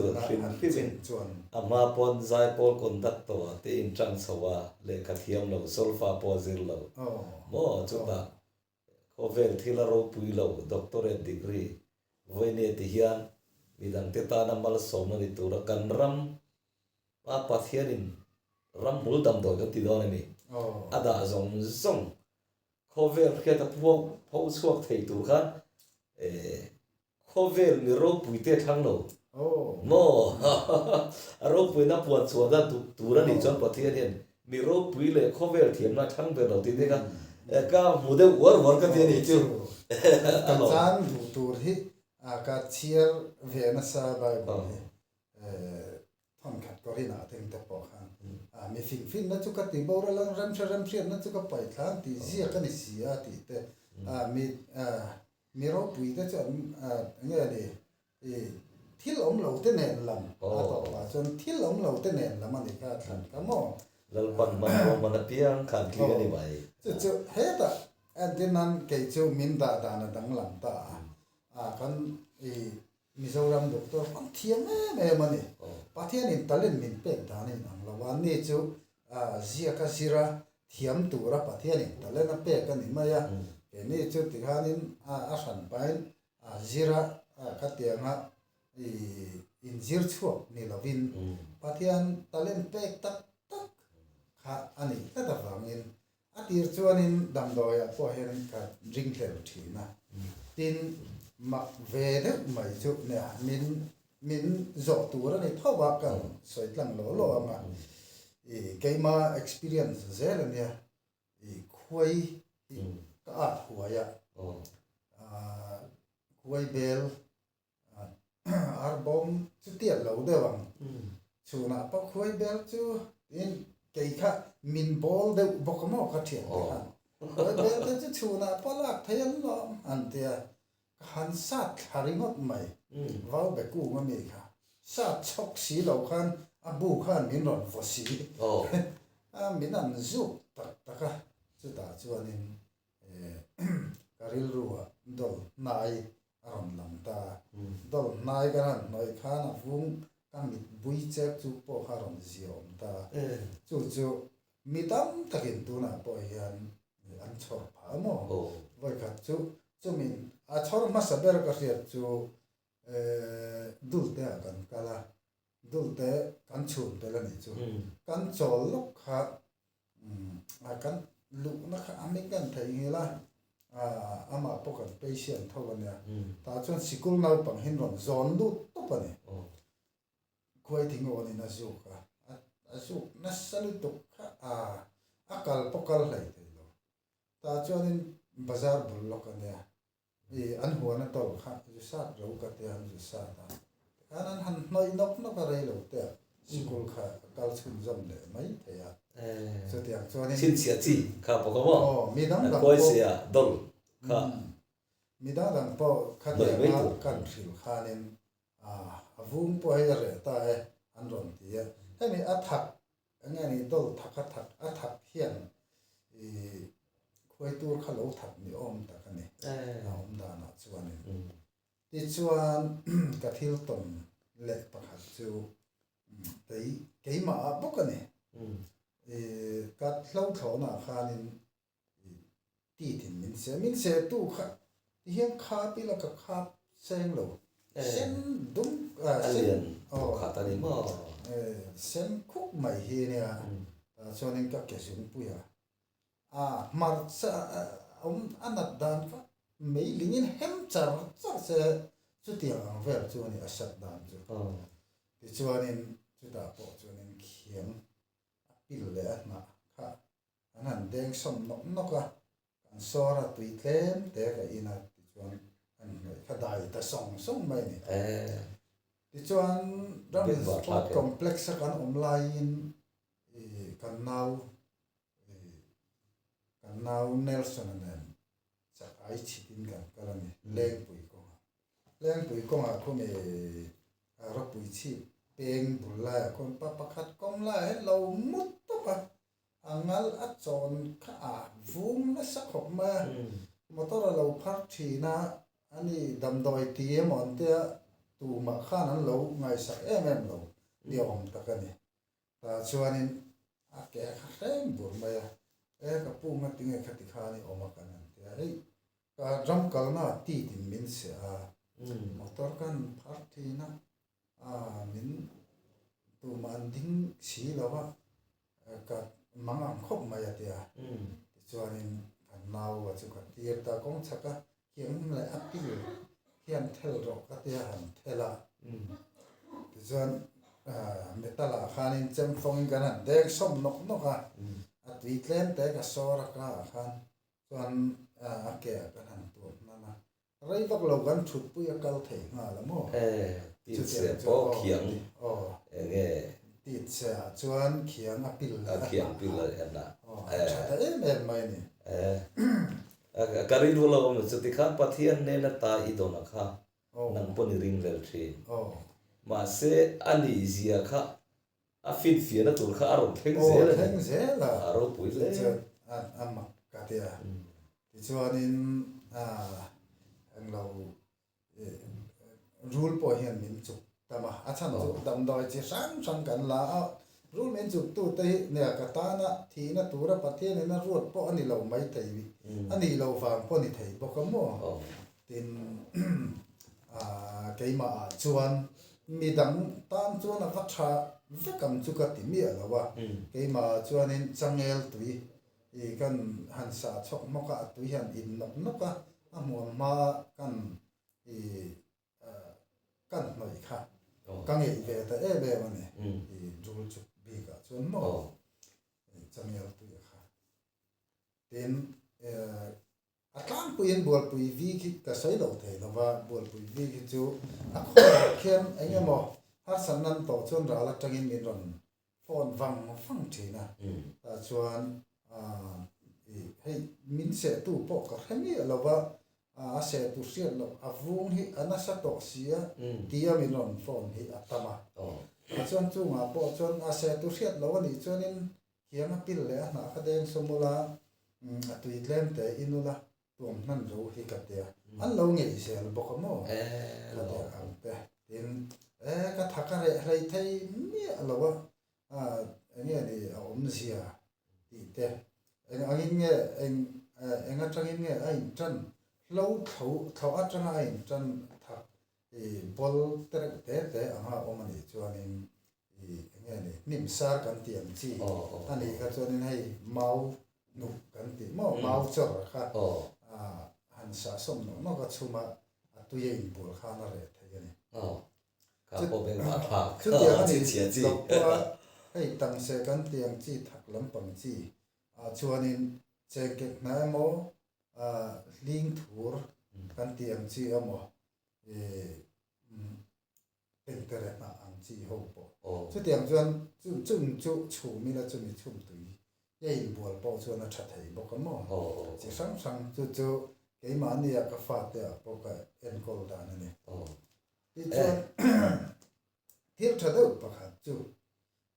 rin chuan ama pon zai pol contact to te in tang sawa le ka thiam lo solfa po zir lo mo chu ba khovel thila ro pui lo doctorate degree voine ti hian midang te ta na mal som ni tu ra kan ram pa pathianin ram mul dam do ti do ni ada zong khovel kheta pho suak thei tu khan khovel mi ro pui te thang lo mo ro pui na puan chua da tu ra ni chon pathian hian mi ro pui le khovel thiam na thang be lo ti de ka ka mu de war ka ti ni chu ka chan du tur hi ka chiar ve na sa bai ba thon khat ko ri na thing te po khan mi fin na chu ka ti bo ra lang ram thrian na chu ka pai thang ti zia ka ni sia ti te mi ro pui te chon nge ni thil om lo te nen lam to pa chon thil om lo te nen lam ani ka than ka mo lal pan man ro man piang khan ki ani bai chu he ta an tin nan ke chu min da na dang lam ta kan Mizoram doctor kan thiam me mani pathian in talen min pe da ni nang lawan ni chu zia ka sira thiam tu ra pathian in talen pe ka ni ma ya ke ni chu ti hanin a san pain zira ka tianga in zir chu ni lovin pathian talen pe tak kha ani ta da wangin atir chuanin damdoya po hen ka ring hlel thina tin mak ve de mai chu ne min zo tu ra ni thawa kan soi tlang lo ama keima experience zel ne khoi ka huaya khoi bel arbom chu tiat lo de wang chuna pa khoi bel chu in cái khác min bol de bokamo ka thian ha khoi bel te chu chuna pa lak thaian lo an tia han sat haringot mai vào be ku ma mi kha sat chok si lo khan abu khan min ron fo si min an zu ta chu ta chuanin karil ruwa dol nai aron lam ta dol nai kan noi khan a vung amit bui chek chu po haron ziom ta chu mi tam takin tu na po hian an chor pha mo voi khat chu min a chor ma saber ka riat chu dul te kan kala dul te kan chun te la ni chu kan chol lok kha a kan lu na kha amin kan thai ngila ama pokan patient thowania ta chuan sikul nau pang hin ron zon lu to pani khoi thing on in azuka azuk na salu to kha akal pokal lai te lo ta chuan in bazar bul lokania e an huana tol kha ju sa ro ka te an ju sa ta anan han noi nok nok ka rei lo te sikul kha kal chun jam le mai te ya so tiang chuan in sin sia chi kha pokamo mi dang dang koi sia dol kha mi dang dang po kha te ma kan thil khanin avung po ai re ta e an ron ti ya hemi athak angani dol thak athak hian e khoi tur kha lo thak ni om ta ka ni om da na chuan ti chuan ka thil tom le pakhat chu tei keima bok ani ka hlo tho na khanin ti thin min se tu kha hian kha pi la ka kha seng lo sen dum alien kha ta ni mo sen khúc mai hi nè cho nên các cái dụng bùi mà sa ông ăn đặt đàn phát mấy lính hem char chắc sẽ chút tiền hàng về cho nên sát đàn chứ thì cho nên chúng ta bỏ cho nên khiếm pil lệ mà ha anh hẳn đen sông nó cả anh so ra tùy thêm để cái ina thì cho nên anh cái đại ta sông mấy này thì cho anh đó là sport complex kan online kan now Nelson and chắc ai chỉ tin cái này lên bùi công à me ra bùi chi peng bùi lại con pa khát công lại lâu mút tóc angal at chọn cả vung nó sắc học mà motor là lâu phát thì na anh đầm đòi tiêm món tia tu mà khan anh lâu ngày sắc em lâu điều ông ta cái này ta cho nên cái khác bùi mà cái pu ngắt tiếng cái khát khani ông mà cái này đấy cái drum cái na ti tin min se motor kan phát thì na min tu mà anh tính xí lâu cái mang ang khóc mà vậy à cho nên anh nào và cho cái tiệt ta cũng chắc cái hiện lại áp tiêu hiện theo rồi cái tiệt hành theo là cho nên người ta là khanin chém phong cái này để sống nóc tùy lên để cái số ra cái khan cho nên cái này tụi nó rây bắt đầu gần chụp bùi cái thể ngà lắm mò tiệt sẽ bỏ khiêng nghe tiệt sẽ chuan khiêng pil là em đã em mai nè cái gì đó là mình sẽ thích khá bắt hiện nên là ta ít đó là khá nang poni ring vel train mà sẽ anh đi gì khá phim phía nó tụi khá rồi theng dễ là rồi bùi lên anh mặc cái tia thì cho nên anh lâu rule po hiền mình chụp tama achan chụp đầm đòi chỉ sáng cần là rule mình chụp tu tây nè cái ta na thì na tu ra phát hiện na ruột po anh lâu mấy thầy anh lâu vàng po anh thầy po cái mò tin cái mà chuan mi đắng tan chuan là phát tra rất cầm chú cái tìm miệng là wa cái mà chuan nên trang el tùy thì cần hành sa chọc móc cả tùy hành in nóc cả muốn mà cần thì cần nói khác càng ngày về tới về mà này thì rule chụp bị cả chuan mò trang el tùy khác then atlang puyen bol pui vi ki ka sai lo the lo wa bol pui vi ki chu a kho khem anh em mo har san nan to chon ra la tangin min ron phone wang phang thina ta chuan hey min se tu po ka khami lo wa a se tu sia lo a vung hi ana sa to sia tia min ron phone hi atama a chuan chu nga po chuan a se tu sia lo ni chuan in hiang a pil le na ka deng somula a tui tlem te inula tuam nan ro hi ka tia an lo ngei sel bok mo ka tia ang te tin cái thắc cái này thấy mía lâu anh nghe đi ông xia thì thế anh nghe anh ở trong nghe anh chân lâu thấu thấu ở trong anh chân thắc thì bol thế ông này cho nên nghe này niệm sa kan tiệm chi anh ấy cái cho nên hay mau nụ kan tiệm mau cho ra han sa som nó có chuma tụi em bol khana rồi thế này cả bộ bên mặt phẳng chút tiền anh ấy lộc qua hay tăng sẽ kan tiệm chi thắc lắm bằng chi cho nên chơi cái này mo linh thur kan tiệm chi amo internet na ang chi ho po chu tiang chuan chu chu mi la chu mi chum tui ye in bol po chuan a tha thei bo ka mo chi sang chu ke ma ni ka fa te po ka en kol da na ni ti chuan thir tha do pa kha chu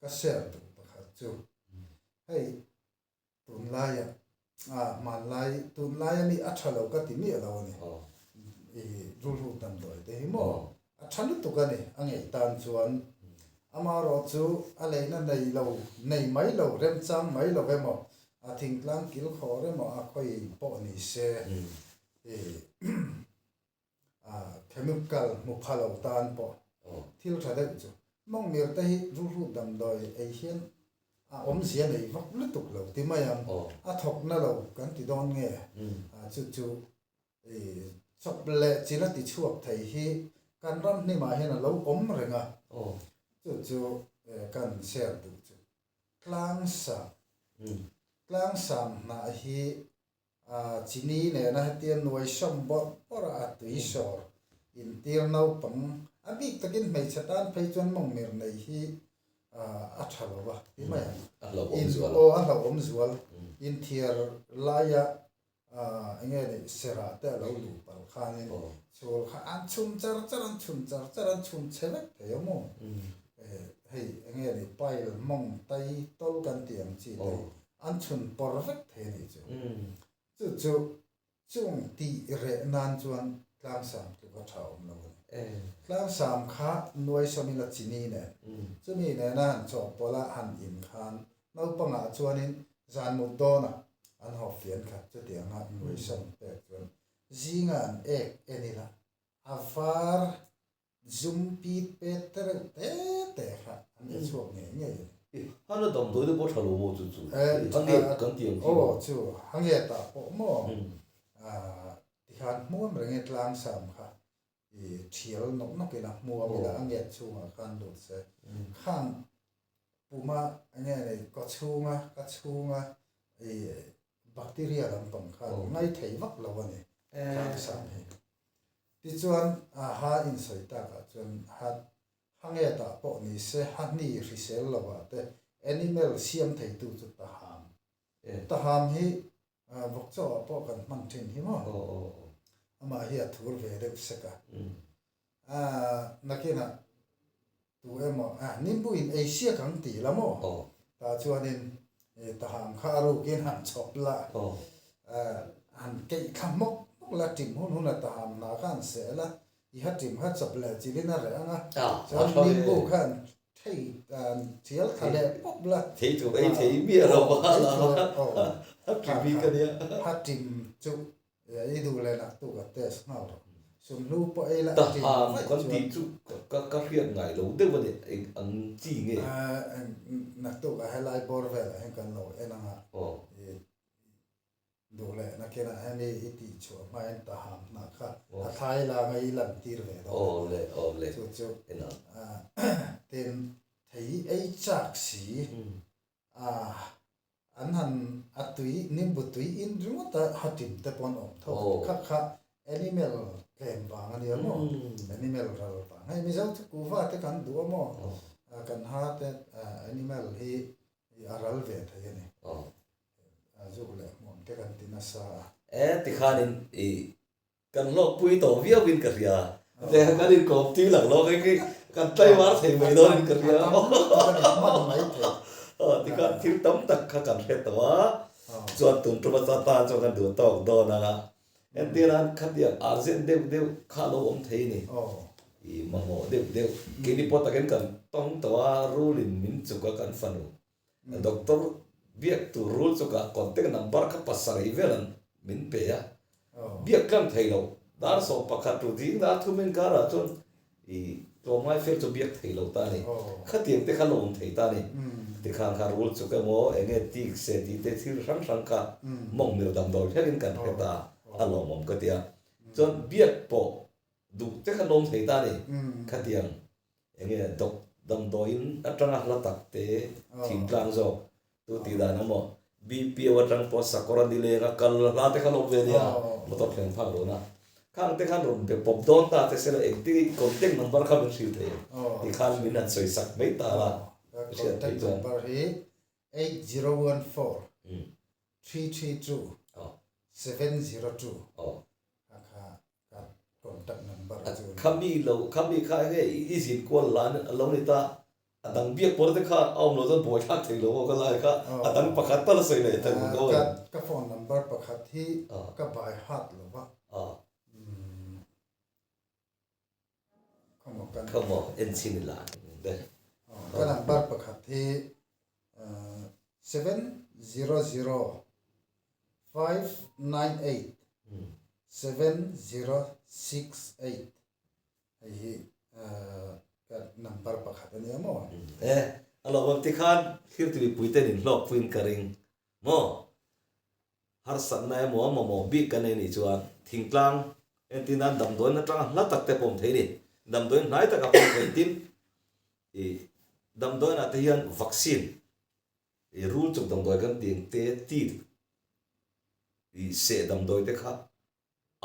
ka share do pa kha chu hei tun la ya man lai tun la ya mi a tha lo ka ti mi lo ni ru tam doi te mo thằng tụi cái này anh ấy tan chuan ama rồi chú anh ấy nó này mấy lâu rem chang mấy lâu em mà thỉnh lang kêu khó đấy mà coi bộ này xe chemical một pha lâu tan bộ thiếu thật đấy chú mong miệt đây ru đầm đồi ấy hiền gì này vắt lít tục lâu thì mấy em thọc nó lâu cái thì đón nghe chú chọc lệ chỉ là tí chuộc thấy hi kan ram ni ma hena lo om renga chu kan share du chu tlang sam na hi chini ne na tian noi som bot pora tui sor in tir no pang abi takin mai chatan phei chon mong mer nei hi a thalo ba ti mai in om zual in thiar laya nghe này sera te lo lu pal khanin so an chum char chum chewek te mo hei nghe này pai mong tai tol kan tiang chi te an chun perfect the ni chu chung ti re nan chuan tlang sam tu ka thau lo tlang sam kha noi somila chini ne chumi ne na cho pola han in khan no panga chuanin zan mu dona anh học phiền cả cho tiếng hát người sống để chuẩn zingan enila afar zoom pit peter te ha anh ấy xuống nhẹ hắn nó đồng đối với bố thầu lỗ chú hắn nghe cần tiền chú hắn nghe ta bộ mò thì hắn mua mà nghe lang sam ha thì chiếu nó cái nào mua bây giờ anh nghe chú mà hắn đột sẽ khang puma anh nghe này có chú mà bacteria lam pang kha ngai thei vak lo ani khang sam he ti chuan ha in soi ta ka chuan hange ta po ni se ha ni risel lo wa te animal siam thei tu chu ta ham hi vok cho po kan man thin hi mo ama hi a thur ve de se ka nakina tu emo nimbu in asia kang ti la mo ta chuan in ta ham kharu kin han chop la han ke kham mok la tim hun la ta ham na kan se la i ha tim ha chop la chi lina re anga cho nim bu khan thei chial khale pop la thei tu ei thei bia lo ba la ha ki bi ka dia ha tim chu ei du le na tu ka tes na ro sun lu po ei la ta ham kan ti chu ka riat ngai lo de wa de ang chi nge na tu ka helai bor ve la hen kan lo enanga do le na ke na ani iti chu mai ta ham na kha a thai la ngai lan tir ve do le chu ena ten thei ei chak si an han atui nimbu tui in rumata hatim te pon om tho kha animal kem bang ani mo animal ral bang hai mi zau ku va te kan du mo kan ha te animal hi aral ve the ni zu le mo te kan tinasa ti khanin kan lo pui to via win ka ria te kan in ko ti lang lo cái kan tai war thei mai do in ka ria ti kan thil tam tak kha kan he to wa chuan tum tu ba ta cho kan du to do na en ti ran khat dia arzen deu kha lo om thei ni i mamo deu kini pota kan tong tawa rulin min chuka kan fanu doctor biak tu rule chuka contact number ka pasari velan min pe ya biak kan thailo dar so pakhat tu ding da thu men kara chon i to mai fel chu biak thailo ta ni khatiang te khalom thei ta ni ti khang kha rule chuka mo enge tik se ti te thil sang sang ka mong mir dam dol thakin kan heta alom mom ka tia chon biak po du te khalom thei ta ni khatiang enge dok dam doin atanga latak te thim tlang zo tu ti da na mo bp watang po sakora dile nga kal la te khalom ve dia motor khen pha lo na khang te khan rom pe pop don ta te sela ekti contact number kha ben sil the ti khan min an soi sak mai ta la contact number hi 8014 332 702 kha contact number kami lo kami kha ge izin ko lan lo ni ta adang biak por te kha om lo zon boi thak thei lo ka lai kha adang pakhat ta la sei le ta ko ka phone number pakhat hi ka by heart lo ba Come on, in Sinila. Ka number pakhat hi 700 598 7068 hi ka number pakhat ani mo alo bam ti khan khir tu puiten in lok puin karing mo har san nai mo mo bi kan ni chuan thingtlang entinan dam don na tang la tak te pom thei ni dam don nai ta ka pom thei tin e dam don a te hian vaccine e rule chuk dam doi kan ting te ti i se dam doi te kha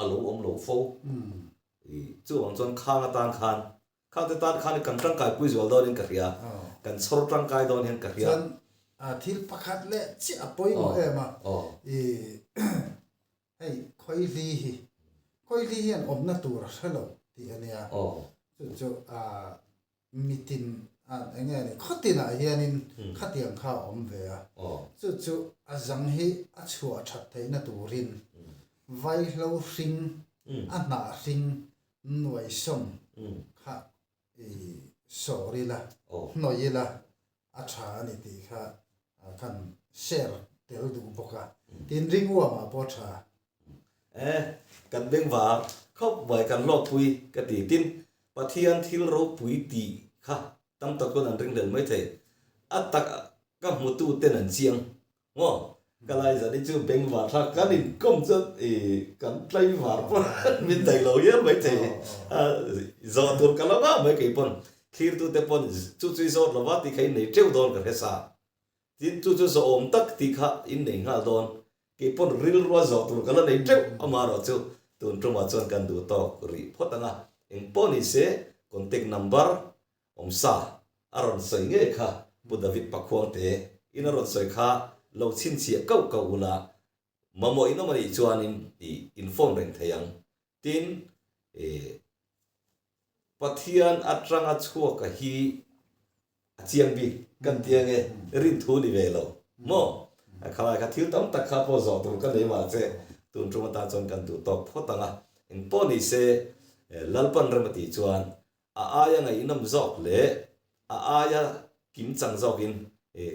alo om lo fo e chu wang chon khang atan khan khang te tan khan kan tang kai pui zol don in ka ria kan sor tang kai don hin ka ria thil pakhat le chi apoi mo ema e hei khoi li hian omna tur halo ti ania chu mitin enge ni khatina hianin khatiang kha om ve a chu azang hi a chua that theina turin vai hlo ring a na ring noi som kha sorry la noi la a tha ni ti kha kan share tel du boka tin ring wa ma po tha kan beng wa khop bai kan lo pui ka ti tin pathian thil ro pui ti kha tam tak ko nan ring del mai the atak ka mutu ten an chiang ngo kalai za ni chu beng wa tha kan in kom chan kan tlai war po min dai lo ya mai the zo tur kala ba mai ke pon khir tu te pon chu chu zo lo wa ti khai nei treu don ka hesa tin chu chu so om tak ti kha in nei nga don ke pon ril ro zo tur kala nei treu amaro chu tun tuma chon kan du to ri photanga eng poni se contact number omsa aron soi nge kha budavit pakhwang te inaron soi kha lo chin chia kau kau la mamo ino mari chuanin i inform reng theyang tin pathian atranga chhuwa ka hi achiang bi kan tiange rin thu ni velo mo khala ka thil tam tak kha po zo tu ka nei ma che tun tuma ta chon kan du to photanga eng poni se lalpan ramati chuan aya ngai nam zok le aya kim chang zok in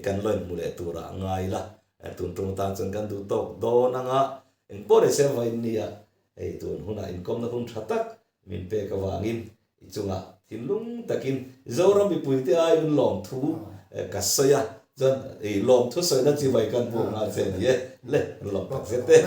kan loin mule tura ngai la tun tuma ta chon kan du to do nanga eng poni se vai nia tun huna in kom na hun thatak min pe ka wangin ichunga thinlung takin zoram bi puite ai lom thu kasaya jan lom thu sai na chi vai kan bu nga se ni le lom tak se te